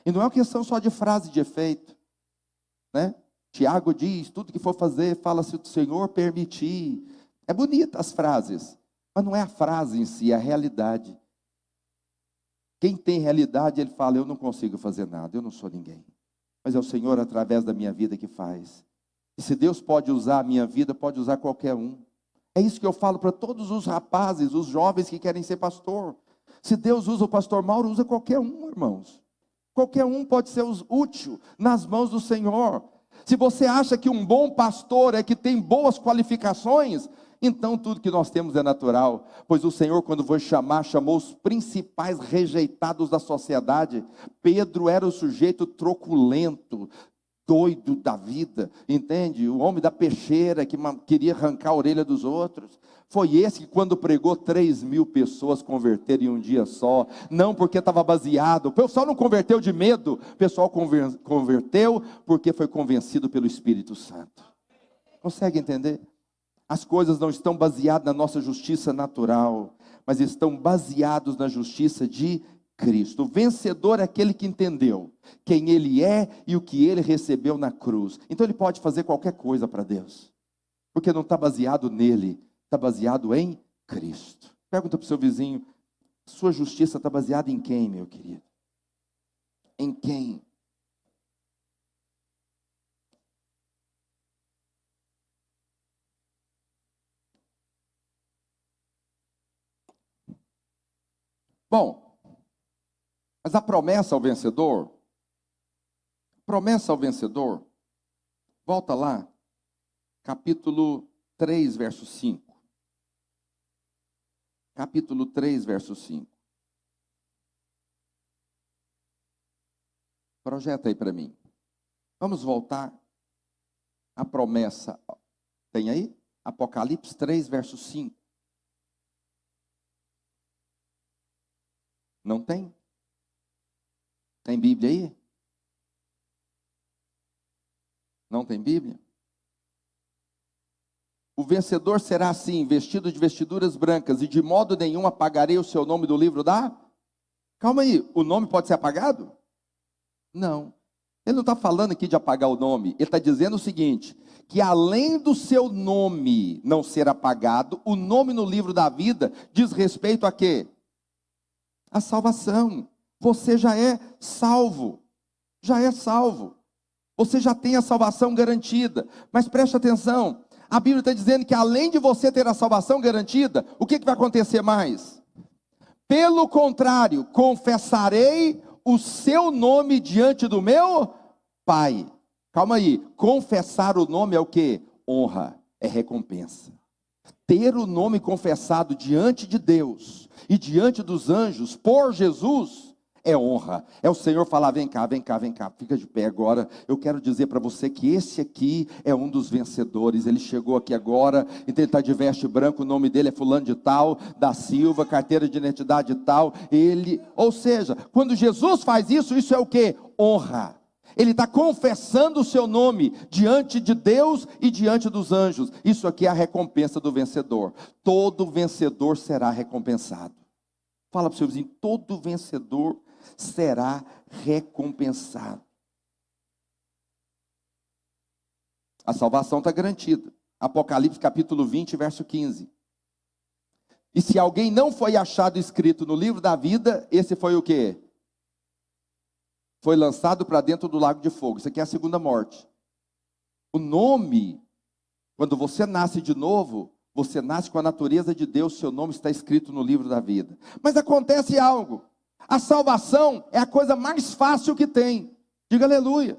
E não é uma questão só de frase de efeito, né? Tiago diz, tudo que for fazer, fala se o Senhor permitir. É bonita as frases, mas não é a frase em si, é a realidade. Quem tem realidade, ele fala, eu não consigo fazer nada, eu não sou ninguém. Mas é o Senhor através da minha vida que faz. E se Deus pode usar a minha vida, pode usar qualquer um. É isso que eu falo para todos os rapazes, os jovens que querem ser pastor. Se Deus usa o pastor Mauro, usa qualquer um, irmãos. Qualquer um pode ser útil nas mãos do Senhor. Se você acha que um bom pastor é que tem boas qualificações, então tudo que nós temos é natural, pois o Senhor, quando foi chamar, chamou os principais rejeitados da sociedade. Pedro era o sujeito truculento, doido da vida, entende? O homem da peixeira que queria arrancar a orelha dos outros. Foi esse que, quando pregou, 3.000 pessoas converteram em um dia só. Não porque estava baseado, o pessoal não converteu de medo, o pessoal converteu porque foi convencido pelo Espírito Santo. Consegue entender? As coisas não estão baseadas na nossa justiça natural, mas estão baseadas na justiça de Cristo. O vencedor é aquele que entendeu quem ele é e o que ele recebeu na cruz. Então ele pode fazer qualquer coisa para Deus, porque não está baseado nele, está baseado em Cristo. Pergunta para o seu vizinho, sua justiça está baseada em quem, meu querido? Em quem? Bom, mas a promessa ao vencedor, volta lá, capítulo 3, verso 5. Capítulo 3, verso 5. Projeta aí para mim. Vamos voltar à promessa. Tem aí? Apocalipse 3, verso 5. Não tem? Tem Bíblia aí? Não tem Bíblia? O vencedor será assim, vestido de vestiduras brancas, e de modo nenhum apagarei o seu nome do livro da... Calma aí, o nome pode ser apagado? Não. Ele não está falando aqui de apagar o nome, ele está dizendo o seguinte, que além do seu nome não ser apagado, o nome no livro da vida diz respeito a quê? A salvação. Você já é salvo. Já é salvo. Você já tem a salvação garantida. Mas preste atenção. A Bíblia está dizendo que além de você ter a salvação garantida, o que vai acontecer mais? Pelo contrário, confessarei o seu nome diante do meu Pai. Calma aí. Confessar o nome é o quê? Honra. É recompensa. Ter o nome confessado diante de Deus e diante dos anjos por Jesus é honra. É o Senhor falar, vem cá, vem cá, vem cá, fica de pé agora. Eu quero dizer para você que esse aqui é um dos vencedores. Ele chegou aqui agora, então ele está de veste branco, o nome dele é fulano de tal, da Silva, carteira de identidade tal. Ou seja, quando Jesus faz isso, isso é o quê? Honra. Ele está confessando o seu nome diante de Deus e diante dos anjos. Isso aqui é a recompensa do vencedor. Todo vencedor será recompensado. Fala para o seu vizinho, todo vencedor será recompensado. A salvação está garantida. Apocalipse capítulo 20, verso 15. E se alguém não foi achado escrito no livro da vida, esse foi o quê? Foi lançado para dentro do lago de fogo. Isso aqui é a segunda morte. O nome, quando você nasce de novo, você nasce com a natureza de Deus, seu nome está escrito no livro da vida. Mas acontece algo. A salvação é a coisa mais fácil que tem. Diga aleluia.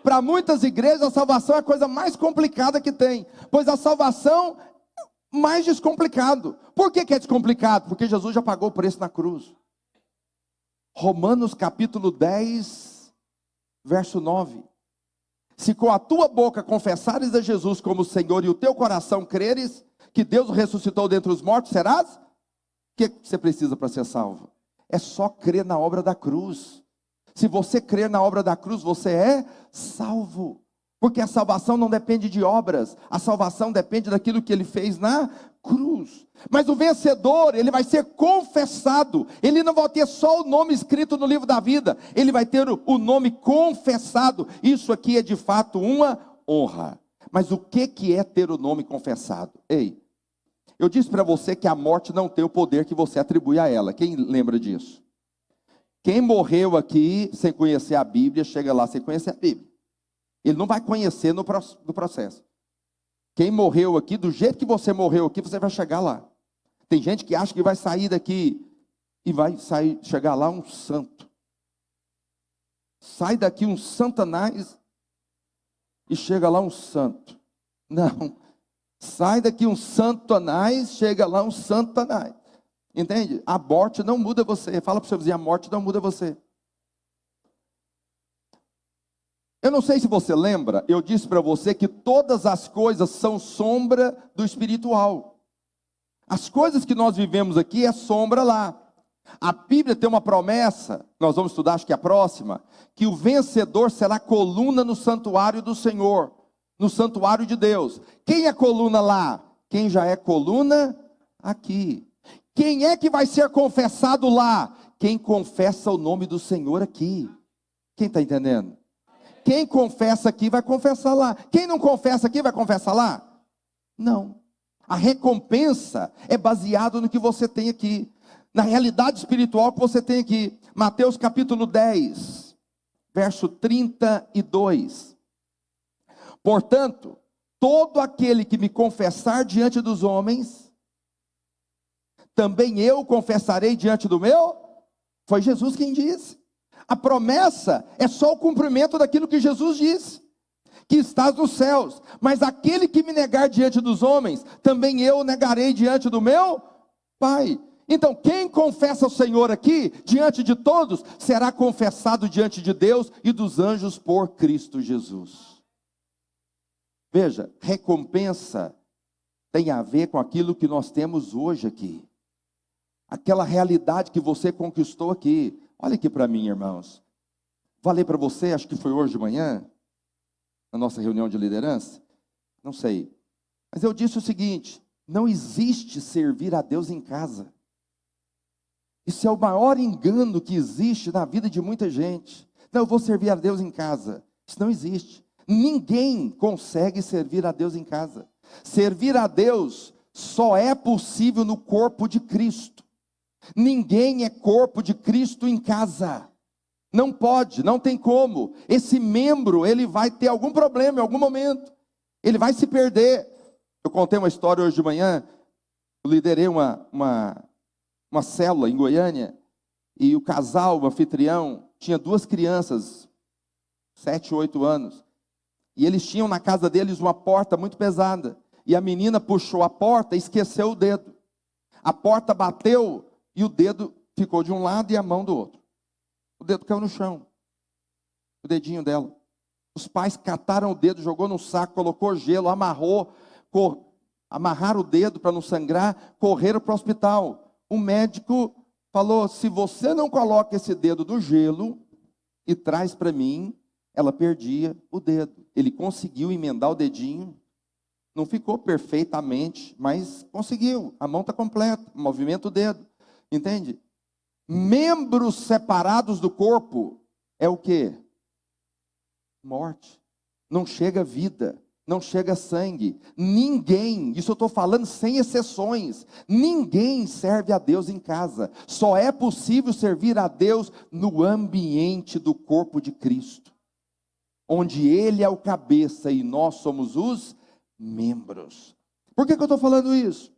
Para muitas igrejas, a salvação é a coisa mais complicada que tem. Pois a salvação é mais descomplicado. Por que é descomplicado? Porque Jesus já pagou o preço na cruz. Romanos capítulo 10, verso 9. Se com a tua boca confessares a Jesus como Senhor e o teu coração creres que Deus o ressuscitou dentre os mortos, serás? O que você precisa para ser salvo? É só crer na obra da cruz. Se você crer na obra da cruz, você é salvo. Porque a salvação não depende de obras. A salvação depende daquilo que ele fez na cruz. Mas o vencedor, ele vai ser confessado. Ele não vai ter só o nome escrito no livro da vida. Ele vai ter o nome confessado. Isso aqui é de fato uma honra. Mas o que é ter o nome confessado? Ei, eu disse para você que a morte não tem o poder que você atribui a ela. Quem lembra disso? Quem morreu aqui sem conhecer a Bíblia, chega lá sem conhecer a Bíblia. Ele não vai conhecer no processo. Quem morreu aqui, do jeito que você morreu aqui, você vai chegar lá. Tem gente que acha que vai sair daqui e vai chegar lá um santo. Sai daqui um Satanás e chega lá um santo. Não. Sai daqui um Satanás, chega lá um Satanás. Entende? A morte não muda você. Fala para o seu vizinho, a morte não muda você. Eu não sei se você lembra, eu disse para você que todas as coisas são sombra do espiritual. As coisas que nós vivemos aqui é sombra lá. A Bíblia tem uma promessa, nós vamos estudar, acho que é a próxima, que o vencedor será coluna no santuário do Senhor, no santuário de Deus. Quem é coluna lá? Quem já é coluna aqui. Quem é que vai ser confessado lá? Quem confessa o nome do Senhor aqui. Quem está entendendo? Quem confessa aqui vai confessar lá. Quem não confessa aqui vai confessar lá? Não. A recompensa é baseada no que você tem aqui. Na realidade espiritual que você tem aqui. Mateus capítulo 10, verso 32. Portanto, todo aquele que me confessar diante dos homens, também eu confessarei diante do meu. Foi Jesus quem disse. A promessa é só o cumprimento daquilo que Jesus disse, que estás nos céus. Mas aquele que me negar diante dos homens, também eu negarei diante do meu Pai. Então quem confessa o Senhor aqui, diante de todos, será confessado diante de Deus e dos anjos por Cristo Jesus. Veja, recompensa tem a ver com aquilo que nós temos hoje aqui. Aquela realidade que você conquistou aqui. Olha aqui para mim, irmãos. Falei para você, acho que foi hoje de manhã, na nossa reunião de liderança, não sei. Mas eu disse o seguinte: não existe servir a Deus em casa. Isso é o maior engano que existe na vida de muita gente. Não, eu vou servir a Deus em casa. Isso não existe. Ninguém consegue servir a Deus em casa. Servir a Deus só é possível no corpo de Cristo. Ninguém é corpo de Cristo em casa. Não pode, não tem como. Esse membro, ele vai ter algum problema em algum momento. Ele vai se perder. Eu contei uma história hoje de manhã. Eu liderei uma célula em Goiânia. E o casal, o anfitrião, tinha 2 crianças, 7, 8 anos. E eles tinham na casa deles uma porta muito pesada. E a menina puxou a porta e esqueceu o dedo. A porta bateu e o dedo ficou de um lado e a mão do outro. O dedo caiu no chão. O dedinho dela. Os pais cataram o dedo, jogou no saco, colocou gelo, amarrou, amarraram o dedo para não sangrar, correram para o hospital. O médico falou: se você não coloca esse dedo do gelo e traz para mim, ela perdia o dedo. Ele conseguiu emendar o dedinho. Não ficou perfeitamente, mas conseguiu. A mão está completa, movimenta o dedo. Entende? Membros separados do corpo é o quê? Morte. Não chega vida. não chega sangue. Ninguém, isso eu estou falando sem exceções, ninguém serve a Deus em casa. Só é possível servir a Deus no ambiente do corpo de Cristo, onde Ele é o cabeça e nós somos os membros. Por que eu estou falando isso?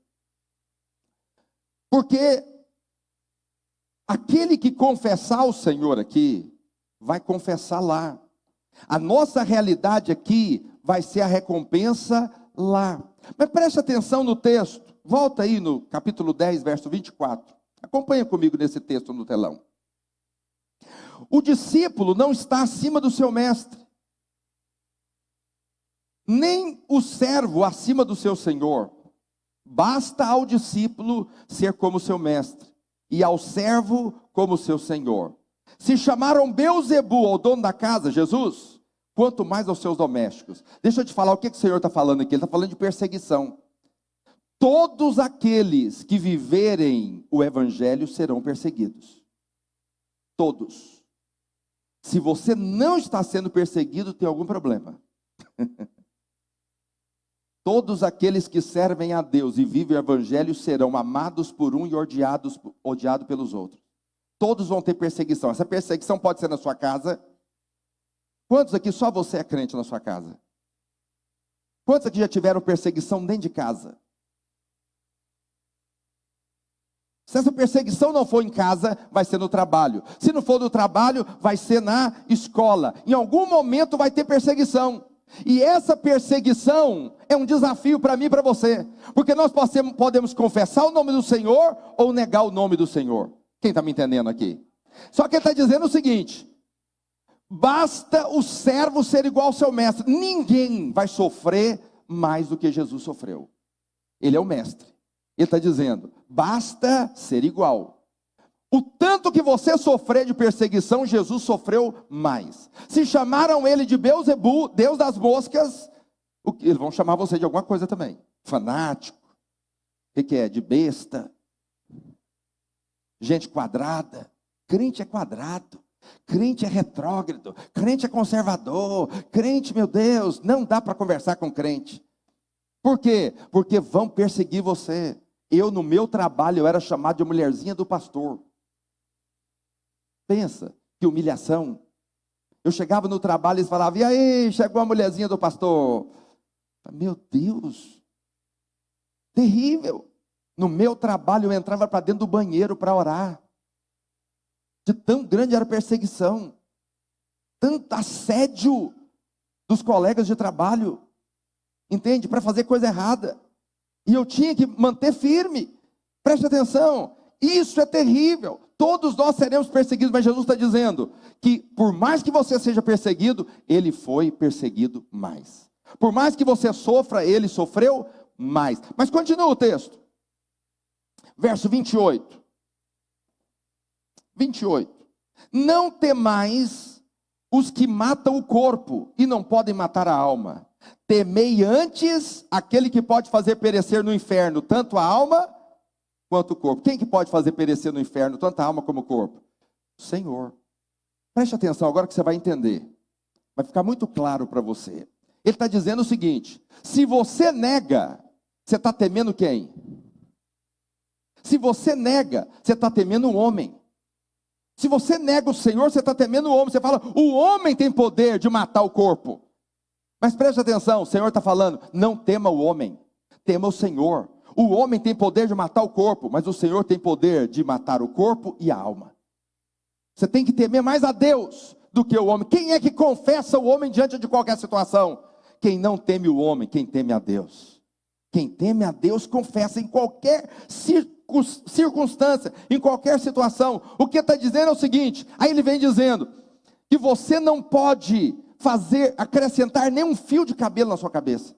Porque aquele que confessar o Senhor aqui, vai confessar lá. A nossa realidade aqui vai ser a recompensa lá. Mas preste atenção no texto. Volta aí no capítulo 10, verso 24. Acompanha comigo nesse texto no telão. O discípulo não está acima do seu mestre, nem o servo acima do seu senhor. Basta ao discípulo ser como seu mestre, e ao servo como seu senhor. Se chamaram Beelzebu ao dono da casa, Jesus, quanto mais aos seus domésticos. Deixa eu te falar o que o Senhor está falando aqui. Ele está falando de perseguição. Todos aqueles que viverem o evangelho serão perseguidos. Todos. Se você não está sendo perseguido, tem algum problema. Todos aqueles que servem a Deus e vivem o evangelho serão amados por um e odiados pelos outros. Todos vão ter perseguição. Essa perseguição pode ser na sua casa. Quantos aqui só você é crente na sua casa? Quantos aqui já tiveram perseguição dentro de casa? Se essa perseguição não for em casa, vai ser no trabalho. Se não for no trabalho, vai ser na escola. Em algum momento vai ter perseguição. E essa perseguição é um desafio para mim e para você. Porque nós podemos confessar o nome do Senhor ou negar o nome do Senhor. Quem está me entendendo aqui? Só que ele está dizendo o seguinte: basta o servo ser igual ao seu mestre. Ninguém vai sofrer mais do que Jesus sofreu. Ele é o mestre. Ele está dizendo, basta ser igual. O tanto que você sofrer de perseguição, Jesus sofreu mais. Se chamaram ele de Beelzebu, Deus das moscas, eles vão chamar você de alguma coisa também. Fanático. O que é? De besta. Gente quadrada. Crente é quadrado. Crente é retrógrado. Crente é conservador. Crente, meu Deus, não dá para conversar com crente. Por quê? Porque vão perseguir você. Eu, no meu trabalho, eu era chamado de mulherzinha do pastor. Pensa, que humilhação. Eu chegava no trabalho e eles falavam, e aí, chegou a mulherzinha do pastor. Meu Deus, terrível. No meu trabalho eu entrava para dentro do banheiro para orar. De tão grande era a perseguição. Tanto assédio dos colegas de trabalho. Entende? Para fazer coisa errada. E eu tinha que manter firme. Preste atenção. Isso é terrível. Todos nós seremos perseguidos, mas Jesus está dizendo que por mais que você seja perseguido, ele foi perseguido mais. Por mais que você sofra, ele sofreu mais. Mas continua o texto. Verso 28. 28. Não temais os que matam o corpo e não podem matar a alma. Temei antes aquele que pode fazer perecer no inferno tanto a alma quanto o corpo. Quem que pode fazer perecer no inferno tanto a alma como o corpo? O Senhor. Preste atenção agora que você vai entender. Vai ficar muito claro para você. Ele está dizendo o seguinte: se você nega, você está temendo quem? Se você nega, você está temendo um homem. Se você nega o Senhor, você está temendo o homem. Você fala, o homem tem poder de matar o corpo. Mas preste atenção, o Senhor está falando, não tema o homem, tema o Senhor. O homem tem poder de matar o corpo, mas o Senhor tem poder de matar o corpo e a alma. Você tem que temer mais a Deus do que o homem. Quem é que confessa o homem diante de qualquer situação? Quem não teme o homem, quem teme a Deus. Quem teme a Deus confessa em qualquer circunstância, em qualquer situação. O que está dizendo é o seguinte, aí ele vem dizendo, que você não pode acrescentar nenhum fio de cabelo na sua cabeça.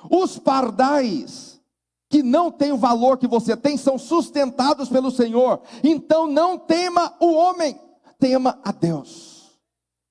Os pardais que não têm o valor que você tem são sustentados pelo Senhor. Então não tema o homem, tema a Deus.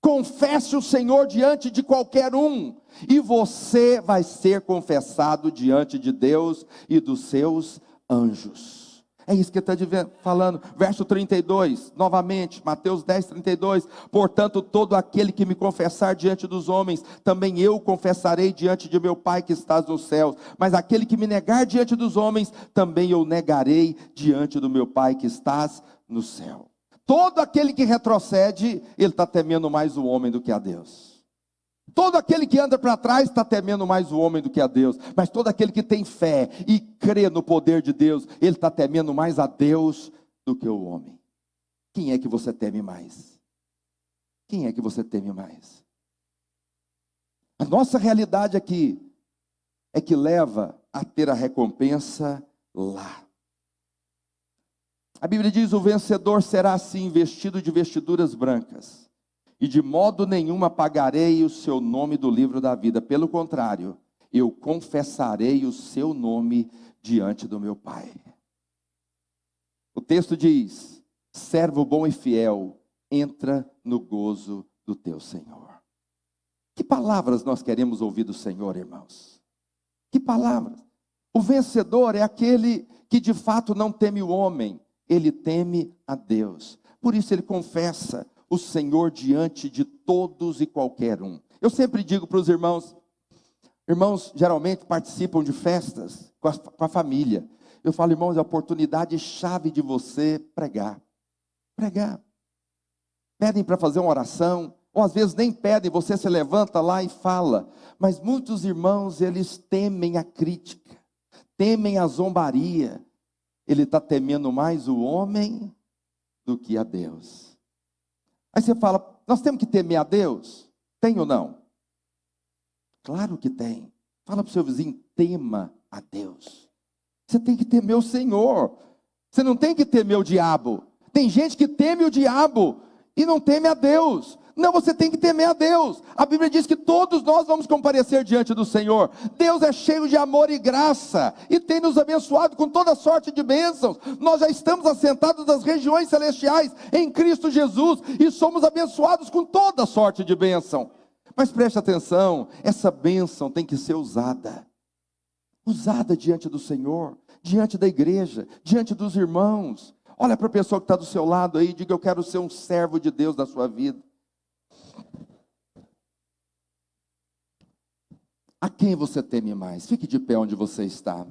Confesse o Senhor diante de qualquer um, e você vai ser confessado diante de Deus e dos seus anjos. É isso que ele está falando. Verso 32, novamente, Mateus 10, 32. Portanto, todo aquele que me confessar diante dos homens, também eu confessarei diante de meu Pai que estás nos céus. Mas aquele que me negar diante dos homens, também eu negarei diante do meu Pai que estás no céu. Todo aquele que retrocede, ele está temendo mais o homem do que a Deus. Todo aquele que anda para trás está temendo mais o homem do que a Deus. Mas todo aquele que tem fé e crê no poder de Deus, ele está temendo mais a Deus do que o homem. Quem é que você teme mais? Quem é que você teme mais? A nossa realidade aqui é que leva a ter a recompensa lá. A Bíblia diz: o vencedor será assim vestido de vestiduras brancas, e de modo nenhum apagarei o seu nome do livro da vida. Pelo contrário, eu confessarei o seu nome diante do meu Pai. O texto diz: servo bom e fiel, entra no gozo do teu Senhor. Que palavras nós queremos ouvir do Senhor, irmãos? Que palavras? O vencedor é aquele que de fato não teme o homem, ele teme a Deus. Por isso ele confessa o Senhor diante de todos e qualquer um. Eu sempre digo para os irmãos geralmente participam de festas com a família. Eu falo: irmãos, é a oportunidade chave de você pregar. Pregar. Pedem para fazer uma oração, ou às vezes nem pedem, você se levanta lá e fala. Mas muitos irmãos, eles temem a crítica, temem a zombaria. Ele está temendo mais o homem do que a Deus. Aí você fala: nós temos que temer a Deus? Tem ou não? Claro que tem. Fala para o seu vizinho: tema a Deus. Você tem que temer o Senhor. Você não tem que temer o diabo. Tem gente que teme o diabo e não teme a Deus. Não, você tem que temer a Deus. A Bíblia diz que todos nós vamos comparecer diante do Senhor. Deus é cheio de amor e graça, e tem nos abençoado com toda sorte de bênçãos. Nós já estamos assentados nas regiões celestiais em Cristo Jesus, e somos abençoados com toda sorte de bênção. Mas preste atenção, essa bênção tem que ser usada diante do Senhor, diante da igreja, diante dos irmãos. Olha para a pessoa que está do seu lado aí e diga: eu quero ser um servo de Deus da sua vida. A quem você teme mais? Fique de pé onde você está.